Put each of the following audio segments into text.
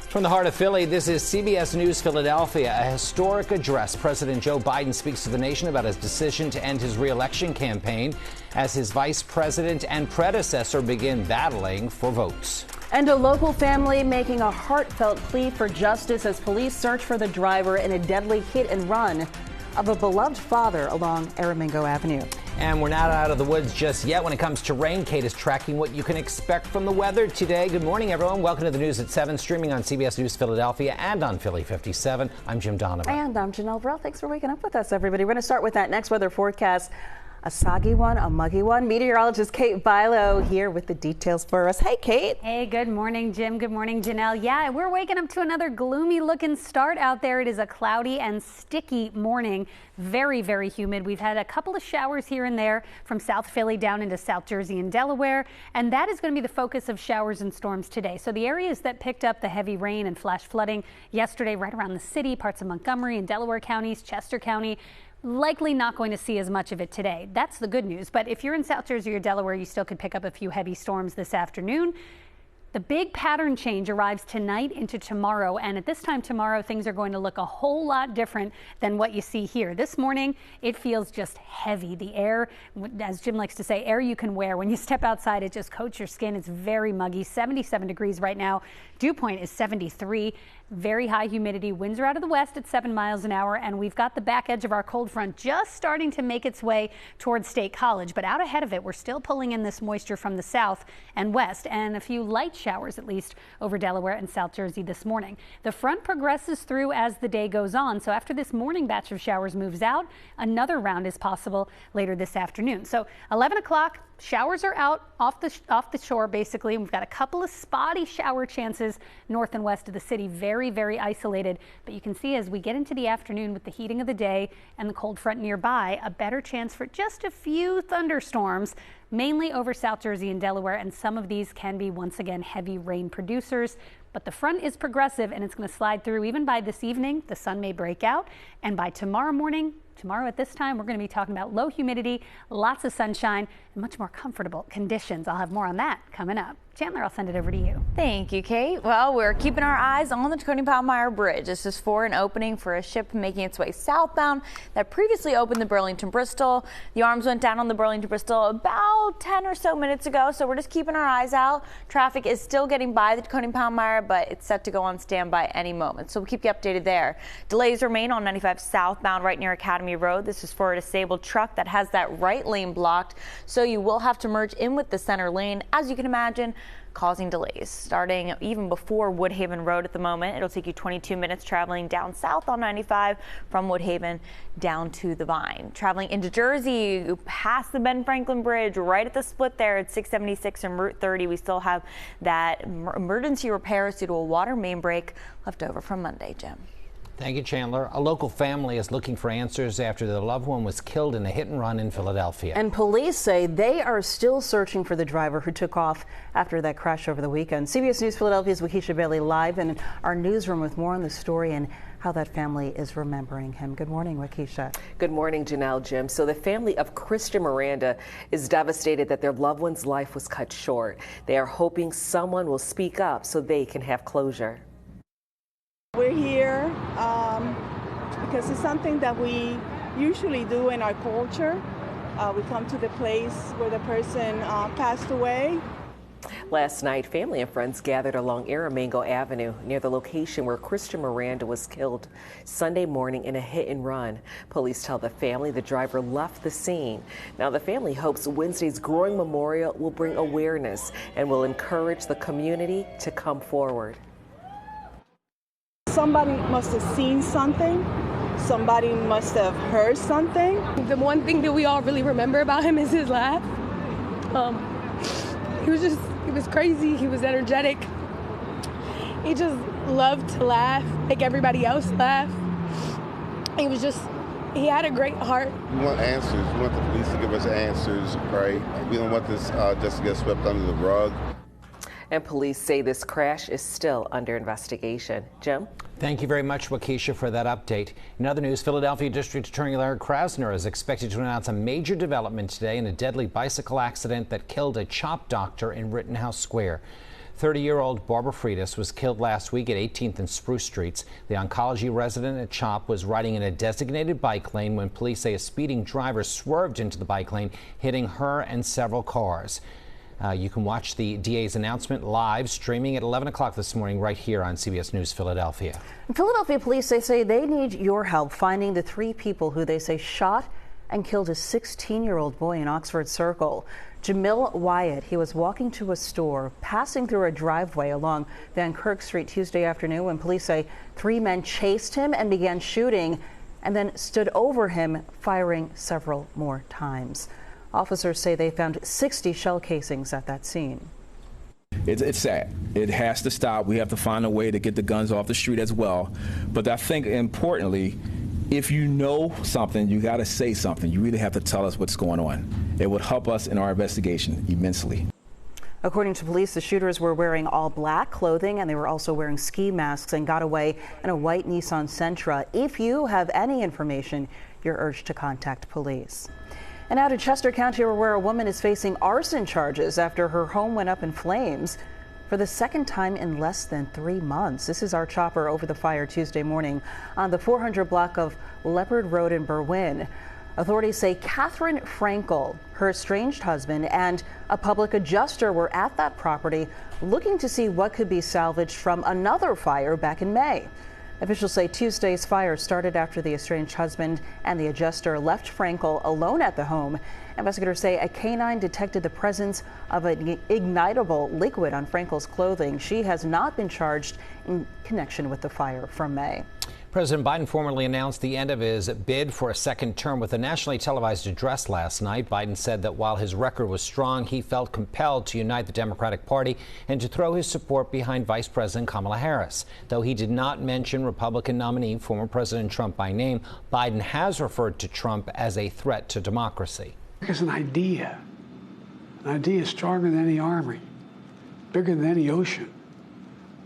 From the heart of Philly, this is CBS News Philadelphia. A historic address. President Joe Biden speaks to the nation about his decision to end his re-election campaign as his vice president and predecessor begin battling for votes. And a local family making a heartfelt plea for justice as police search for the driver in a deadly hit and run of a beloved father along Aramingo Avenue. And we're not out of the woods just yet when it comes to rain. Kate is tracking what you can expect from the weather today. Good morning, everyone. Welcome to the news at 7, streaming on CBS News Philadelphia and on Philly 57. I'm Jim Donovan. And I'm Janelle Burrell. Thanks for waking up with us, everybody. We're going to start with that next weather forecast. A soggy one, a muggy one. Meteorologist Kate Bilo here with the details for us. Hey, Kate. Hey, good morning, Jim. Good morning, Janelle. Yeah, we're waking up to another gloomy looking start out there. It is a cloudy and sticky morning. Very, very humid. We've had a couple of showers here and there from South Philly down into South Jersey and Delaware. And that is going to be the focus of showers and storms today. So the areas that picked up the heavy rain and flash flooding yesterday right around the city, parts of Montgomery and Delaware counties, Chester County, likely not going to see as much of it today. That's the good news. But if you're in South Jersey or Delaware, you still could pick up a few heavy storms this afternoon. The big pattern change arrives tonight into tomorrow, and at this time tomorrow, things are going to look a whole lot different than what you see here. This morning, it feels just heavy. The air, as Jim likes to say, air you can wear. When you step outside, it just coats your skin. It's very muggy. 77 degrees right now. Dew point is 73. Very high humidity. Winds are out of the west at 7 miles an hour, and we've got the back edge of our cold front just starting to make its way towards State College. But out ahead of it, we're still pulling in this moisture from the south and west, and a few light showers, at least, over Delaware and South Jersey this morning. The front progresses through as the day goes on, so after this morning batch of showers moves out, another round is possible later this afternoon. So 11 o'clock, showers are out off the shore, basically. We've got a couple of spotty shower chances north and west of the city, very, very isolated. But you can see as we get into the afternoon with the heating of the day and the cold front nearby, a better chance for just a few thunderstorms, mainly over South Jersey and Delaware. And some of these can be, once again, heavy rain producers. But the front is progressive and it's going to slide through. Even by this evening, the sun may break out. And by tomorrow morning, tomorrow at this time, we're going to be talking about low humidity, lots of sunshine, and much more comfortable conditions. I'll have more on that coming up. Chandler, I'll send it over to you. Thank you, Kate. Well, we're keeping our eyes on the Tacony-Palmyra Bridge. This is for an opening for a ship making its way southbound that previously opened the Burlington-Bristol. The arms went down on the Burlington-Bristol about 10 or so minutes ago, so we're just keeping our eyes out. Traffic is still getting by the Tacony-Palmyra, but it's set to go on standby any moment, so we'll keep you updated there. Delays remain on 95 southbound right near Academy Road. This is for a disabled truck that has that right lane blocked, so you will have to merge in with the center lane, as you can imagine, causing delays starting even before Woodhaven Road at the moment. It'll take you 22 minutes traveling down south on 95 from Woodhaven down to the Vine. Traveling into Jersey, past the Ben Franklin Bridge, right at the split there at 676 and Route 30. We still have that emergency repairs due to a water main break left over from Monday, Jim. Thank you, Chandler. A local family is looking for answers after their loved one was killed in a hit and run in Philadelphia. And police say they are still searching for the driver who took off after that crash over the weekend. CBS News Philadelphia's Waukesha Bailey live in our newsroom with more on the story and how that family is remembering him. Good morning, Waukesha. Good morning, Janelle, Jim. So the family of Christian Miranda is devastated that their loved one's life was cut short. They are hoping someone will speak up so they can have closure. We're here because it's something that we usually do in our culture. We come to the place where the person passed away. Last night, family and friends gathered along Aramingo Avenue near the location where Christian Miranda was killed Sunday morning in a hit and run. Police tell the family the driver left the scene. Now, the family hopes Wednesday's growing memorial will bring awareness and will encourage the community to come forward. Somebody must have seen something. Somebody must have heard something. The one thing that we all really remember about him is his laugh. He was crazy. He was energetic. He just loved to laugh, make everybody else laugh. He had a great heart. We want answers. We want the police to give us answers, right? We don't want this just to get swept under the rug. And police say this crash is still under investigation. Jim? Thank you very much, Waukesha, for that update. In other news, Philadelphia District Attorney Larry Krasner is expected to announce a major development today in a deadly bicycle accident that killed a CHOP doctor in Rittenhouse Square. 30-year-old Barbara Freitas was killed last week at 18th and Spruce Streets. The oncology resident at CHOP was riding in a designated bike lane when police say a speeding driver swerved into the bike lane, hitting her and several cars. You can watch the DA's announcement live streaming at 11 o'clock this morning right here on CBS News Philadelphia. Philadelphia police, they say they need your help finding the 3 people who they say shot and killed a 16-year-old boy in Oxford Circle. Jamil Wyatt, he was walking to a store, passing through a driveway along Van Kirk Street Tuesday afternoon when police say 3 men chased him and began shooting and then stood over him, firing several more times. Officers say they found 60 shell casings at that scene. It's sad. It has to stop. We have to find a way to get the guns off the street as well. But I think importantly, if you know something, you got to say something. You really have to tell us what's going on. It would help us in our investigation immensely. According to police, the shooters were wearing all black clothing and they were also wearing ski masks and got away in a white Nissan Sentra. If you have any information, you're urged to contact police. And now to Chester County, where a woman is facing arson charges after her home went up in flames for the second time in less than 3 months. This is our chopper over the fire Tuesday morning on the 400 block of Leopard Road in Berwyn. Authorities say Catherine Frankel, her estranged husband, and a public adjuster were at that property looking to see what could be salvaged from another fire back in May. Officials say Tuesday's fire started after the estranged husband and the adjuster left Frankel alone at the home. Investigators say a canine detected the presence of an ignitable liquid on Frankel's clothing. She has not been charged in connection with the fire from May. President Biden formally announced the end of his bid for a second term with a nationally televised address last night. Biden said that while his record was strong, he felt compelled to unite the Democratic Party and to throw his support behind Vice President Kamala Harris. Though he did not mention Republican nominee former President Trump by name, Biden has referred to Trump as a threat to democracy. It's an idea. An idea is stronger than any army, bigger than any ocean,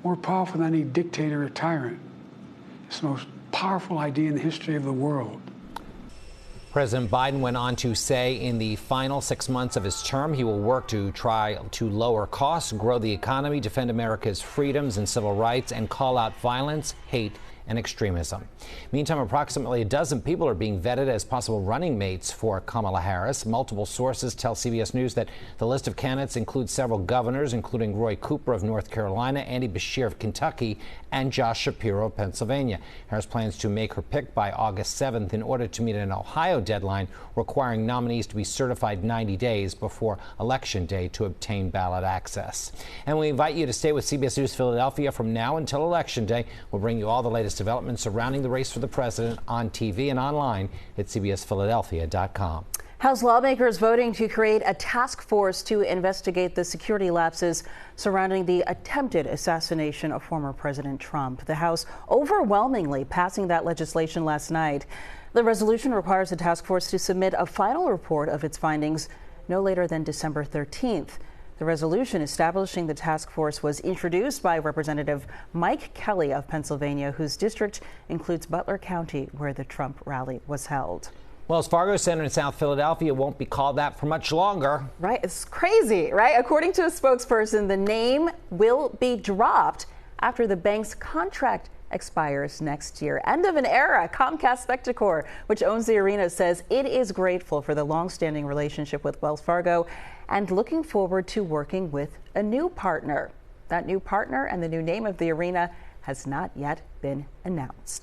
more powerful than any dictator or tyrant. It's the most powerful idea in the history of the world. President Biden went on to say in the final 6 months of his term, he will work to try to lower costs, grow the economy, defend America's freedoms and civil rights, and call out violence, hate, and extremism. Meantime, approximately a dozen people are being vetted as possible running mates for Kamala Harris. Multiple sources tell CBS News that the list of candidates includes several governors, including Roy Cooper of North Carolina, Andy Beshear of Kentucky, and Josh Shapiro of Pennsylvania. Harris plans to make her pick by August 7th in order to meet an Ohio deadline requiring nominees to be certified 90 days before Election Day to obtain ballot access. And we invite you to stay with CBS News Philadelphia from now until Election Day. We'll bring you all the latest developments surrounding the race for the president on TV and online at cbsphiladelphia.com. House lawmakers voting to create a task force to investigate the security lapses surrounding the attempted assassination of former President Trump. The House overwhelmingly passing that legislation last night. The resolution requires the task force to submit a final report of its findings no later than December 13th. The resolution establishing the task force was introduced by Representative Mike Kelly of Pennsylvania, whose district includes Butler County, where the Trump rally was held. Well, Fargo Center in South Philadelphia won't be called that for much longer. Right. It's crazy, right? According to a spokesperson, the name will be dropped after the bank's contract expires next year. End of an era. Comcast Spectacor, which owns the arena, says it is grateful for the long-standing relationship with Wells Fargo and looking forward to working with a new partner. That new partner and the new name of the arena has not yet been announced.